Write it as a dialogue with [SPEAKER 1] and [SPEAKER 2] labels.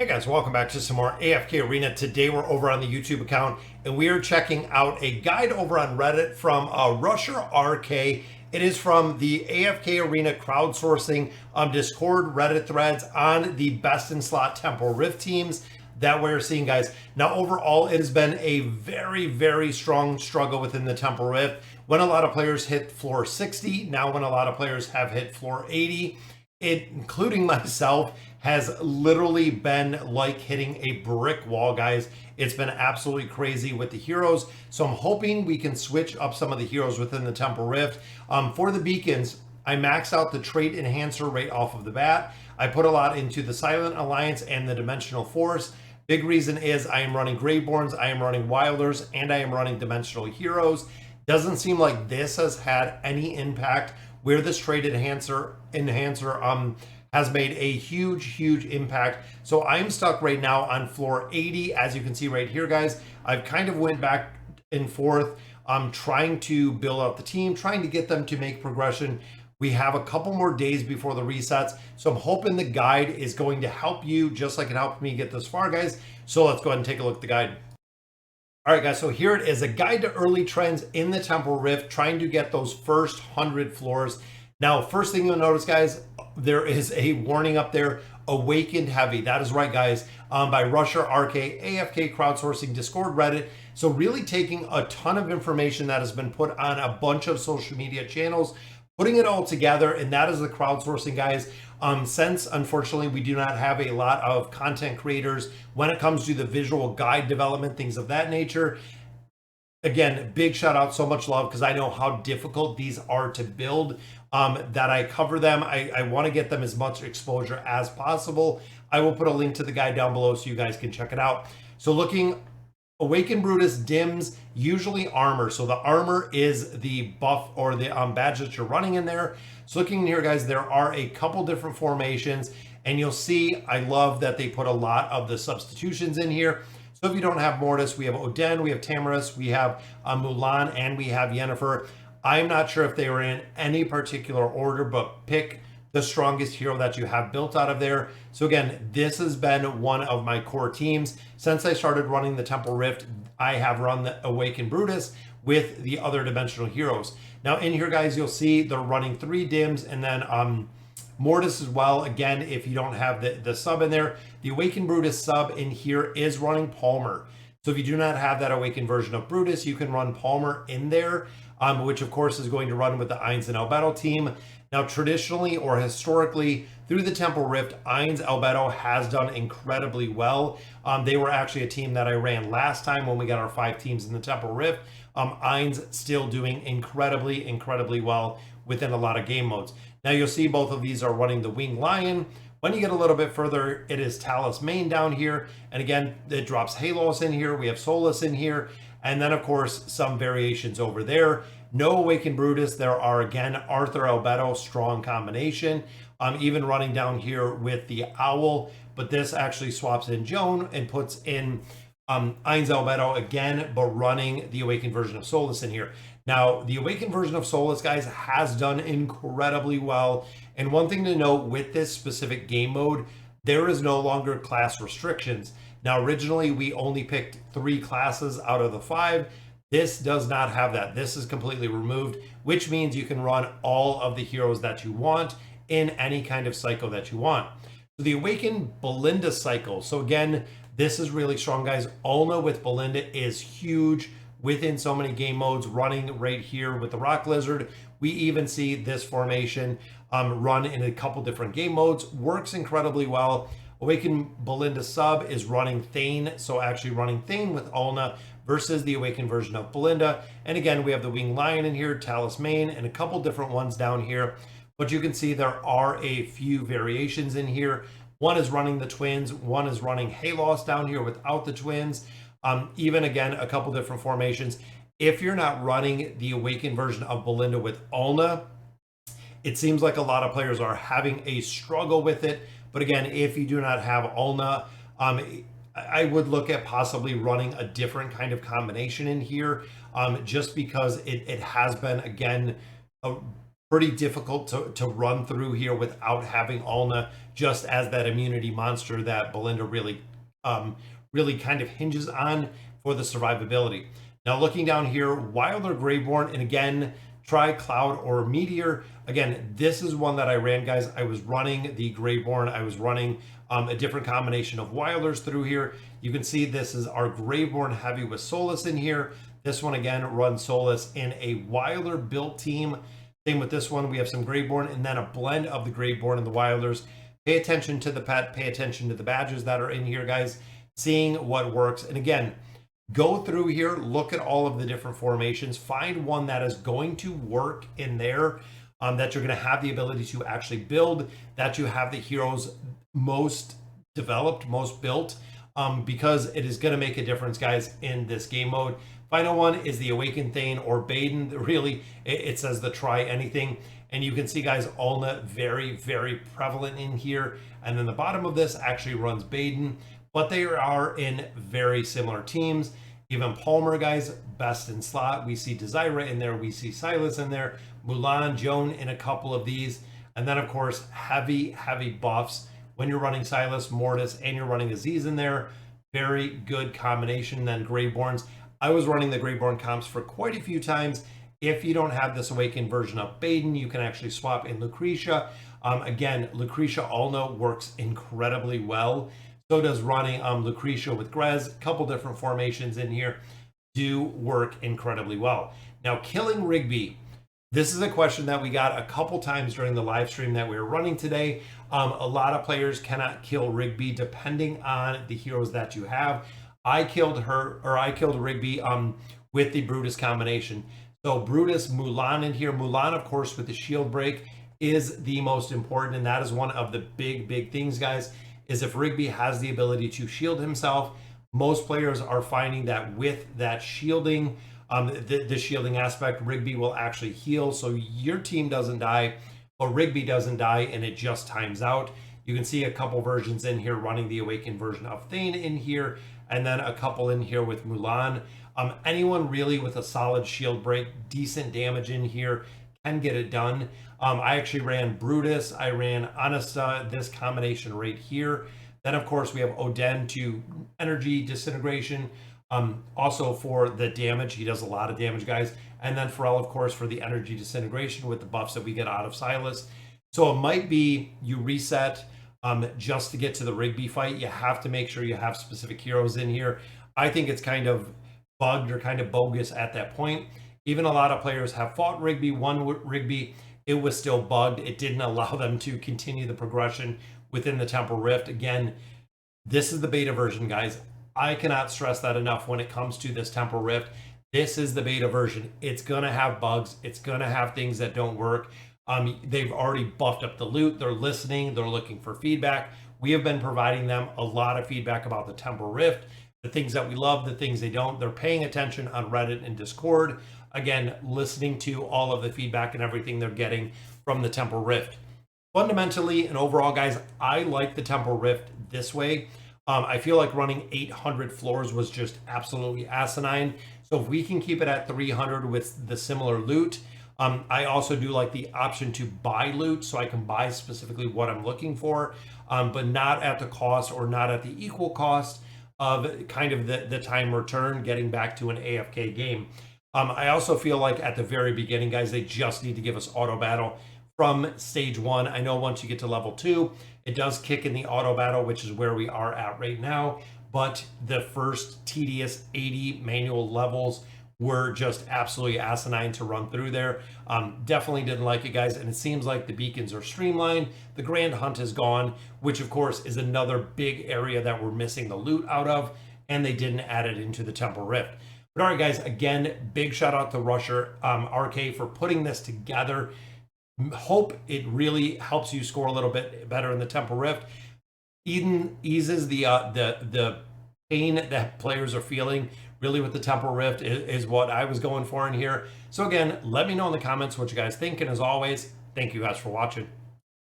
[SPEAKER 1] Hey guys, welcome back to some more AFK Arena. Today we're over on the YouTube account and we are checking out a guide over on Reddit from Rusher RK. It is from the AFK Arena crowdsourcing Discord Reddit threads on the best in slot Temporal Rift teams that we're seeing, guys. Now overall, it has been a very strong struggle within the Temporal Rift. When a lot of players hit floor 60, now when a lot of players have hit floor 80, it, including myself, has literally been like hitting a brick wall, guys. It's been absolutely crazy with the heroes. So I'm hoping we can switch up some of the heroes within the Temporal Rift. For the beacons, I maxed out the trait enhancer right off of the bat. I put a lot into the Silent Alliance and the Dimensional Force. Big reason is I am running Graveborns, I am running Wilders, and I am running Dimensional Heroes. Doesn't seem like this has had any impact where this trait enhancer has made a huge impact. So I'm stuck right now on floor 80, as you can see right here, guys. I've kind of went back and forth trying to build out the team, trying to get them to make progression. We have a couple more days before the resets, so I'm hoping the guide is going to help you just like it helped me get this far, guys. So let's go ahead and take a look at the guide. All right, guys, so here it is, a guide to early trends in the Temporal Rift, trying to get those first 100 floors. Now, first thing you'll notice, guys, there is a warning up there, Awakened Heavy. That is right, guys, by Rusher RK, AFK crowdsourcing, Discord, Reddit. So really taking a ton of information that has been put on a bunch of social media channels, putting it all together, and that is the crowdsourcing, guys. Since, unfortunately, we do not have a lot of content creators when it comes to the visual guide development, things of that nature. Again, big shout out, so much love, because I know how difficult these are to build, that I cover them. I want to get them as much exposure as possible. I will put a link to the guide down below so you guys can check it out. So looking, Awakened Brutus dims usually armor. So the armor is the buff or the badge that you're running in there. So looking here, guys, there are a couple different formations, and you'll see I love that they put a lot of the substitutions in here. So if you don't have Mortis, we have Oden, we have Tamaris, we have Mulan, and we have Yennefer. I'm not sure if they were in any particular order, but pick the strongest hero that you have built out of there. So again, this has been one of my core teams. Since I started running the Temporal Rift, I have run the Awakened Brutus with the other dimensional heroes. Now in here, guys, you'll see they're running 3 dims and then Mortis as well. Again, if you don't have the sub in there, the Awakened Brutus sub in here is running Palmer. So if you do not have that Awakened version of Brutus, you can run Palmer in there, which of course is going to run with the Ainz and Albedo team. Now, traditionally or historically, through the Temporal Rift, Ainz Albedo has done incredibly well. They were actually a team that I ran last time when we got our 5 teams in the Temporal Rift. Ainz still doing incredibly well within a lot of game modes. Now, you'll see both of these are running the Winged Lion. When you get a little bit further, it is Talus Main down here. And again, it drops Halos in here. We have Solus in here. And then, of course, some variations over there. No Awakened Brutus. There are, again, Arthur Albedo, strong combination. Even running down here with the Owl. But this actually swaps in Joan and puts in Ainz Albedo again, but running the Awakened version of Solus in here. Now, the Awakened version of Solus, guys, has done incredibly well. And one thing to note with this specific game mode, there is no longer class restrictions. Now, originally, we only picked 3 classes out of the 5. This does not have that. This is completely removed, which means you can run all of the heroes that you want in any kind of cycle that you want. So the Awakened Belinda cycle. So again, this is really strong, guys. Ulna with Belinda is huge within so many game modes, running right here with the Rock Lizard. We even see this formation run in a couple different game modes. Works incredibly well. Awakened Belinda sub is running Thane, so actually running Thane with Ulna versus the Awakened version of Belinda. And again, we have the Winged Lion in here, Talus Main, and a couple different ones down here. But you can see there are a few variations in here. One is running the twins, one is running Halos down here without the twins. Even again, a couple different formations. If you're not running the Awakened version of Belinda with Ulna, it seems like a lot of players are having a struggle with it. But again, if you do not have Ulna, I would look at possibly running a different kind of combination in here, just because it has been, again, pretty difficult to run through here without having Alna just as that immunity monster that Belinda really kind of hinges on for the survivability. Now looking down here, Wilder Graveborn, and again, try Cloud or Meteor. Again, this is one that I ran, guys. I was running the Graveborn. I was running a different combination of Wilders through here. You can see this is our Graveborn heavy with Solus in here. This one, again, runs Solus in a Wilder built team. Same with this one. We have some Graveborn and then a blend of the Graveborn and the Wilders. Pay attention to the pet. Pay attention to the badges that are in here, guys. Seeing what works. And again, go through here, look at all of the different formations, find one that is going to work in there, that you're going to have the ability to actually build, that you have the heroes most developed, most built, because it is going to make a difference, guys, in this game mode. Final one is the Awakened Thane or Baden. Really, it says the try anything. And you can see, guys, Alna very, very prevalent in here. And then the bottom of this actually runs Baden, but they are in very similar teams. Even Palmer, guys, best in slot. We see Desira in there. We see Silas in there. Mulan, Joan in a couple of these. And then, of course, heavy, heavy buffs when you're running Silas, Mortis, and you're running Aziz in there. Very good combination. Then Graveborns. I was running the Graveborn comps for quite a few times. If you don't have this Awakened version of Baden, you can actually swap in Lucretia. Again, Lucretia Alna works incredibly well. So does running Lucretia with Grez. A couple different formations in here do work incredibly well. Now, killing Rigby. This is a question that we got a couple times during the live stream that we were running today. A lot of players cannot kill Rigby depending on the heroes that you have. I killed Rigby with the Brutus combination. So Brutus, Mulan in here. Mulan, of course, with the shield break is the most important, and that is one of the big things, guys, is if Rigby has the ability to shield himself. Most players are finding that with that shielding, the shielding aspect, Rigby will actually heal, so your team doesn't die, but Rigby doesn't die, and it just times out. You can see a couple versions in here running the Awakened version of Thane in here, and then a couple in here with Mulan. Anyone really with a solid shield break, decent damage in here, can get it done. I actually ran Brutus, I ran Anasta, this combination right here. Then, of course, we have Oden to energy disintegration. Also for the damage, he does a lot of damage, guys. And then Pharrell, of course, for the energy disintegration with the buffs that we get out of Silas. So it might be you reset just to get to the Rigby fight. You have to make sure you have specific heroes in here. I think it's kind of bugged or kind of bogus at that point. Even a lot of players have fought Rigby, won Rigby. It was still bugged. It didn't allow them to continue the progression within the Temporal Rift. Again, this is the beta version, guys. I cannot stress that enough when it comes to this Temporal Rift. This is the beta version. It's going to have bugs. It's going to have things that don't work. They've already buffed up the loot. They're listening. They're looking for feedback. We have been providing them a lot of feedback about the Temporal Rift, the things that we love, the things they don't. They're paying attention on Reddit and Discord. Again, listening to all of the feedback and everything they're getting from the Temporal Rift. Fundamentally and overall, guys, I like the Temporal Rift this way. I feel like running 800 floors was just absolutely asinine. So if we can keep it at 300 with the similar loot, I also do like the option to buy loot, so I can buy specifically what I'm looking for, but not at the cost or not at the equal cost of kind of the time return getting back to an AFK game. I also feel like at the very beginning, guys, they just need to give us auto battle from stage 1. I know once you get to level 2, it does kick in the auto battle, which is where we are at right now. But the first tedious 80 manual levels were just absolutely asinine to run through there. Definitely didn't like it, guys. And it seems like the beacons are streamlined. The Grand Hunt is gone, which of course is another big area that we're missing the loot out of. And they didn't add it into the Temporal Rift. But all right, guys, again, big shout out to Rusher RK for putting this together. Hope it really helps you score a little bit better in the Temporal Rift. Eden eases the pain that players are feeling really with the Temporal Rift is what I was going for in here. So again, let me know in the comments what you guys think. And as always, thank you guys for watching.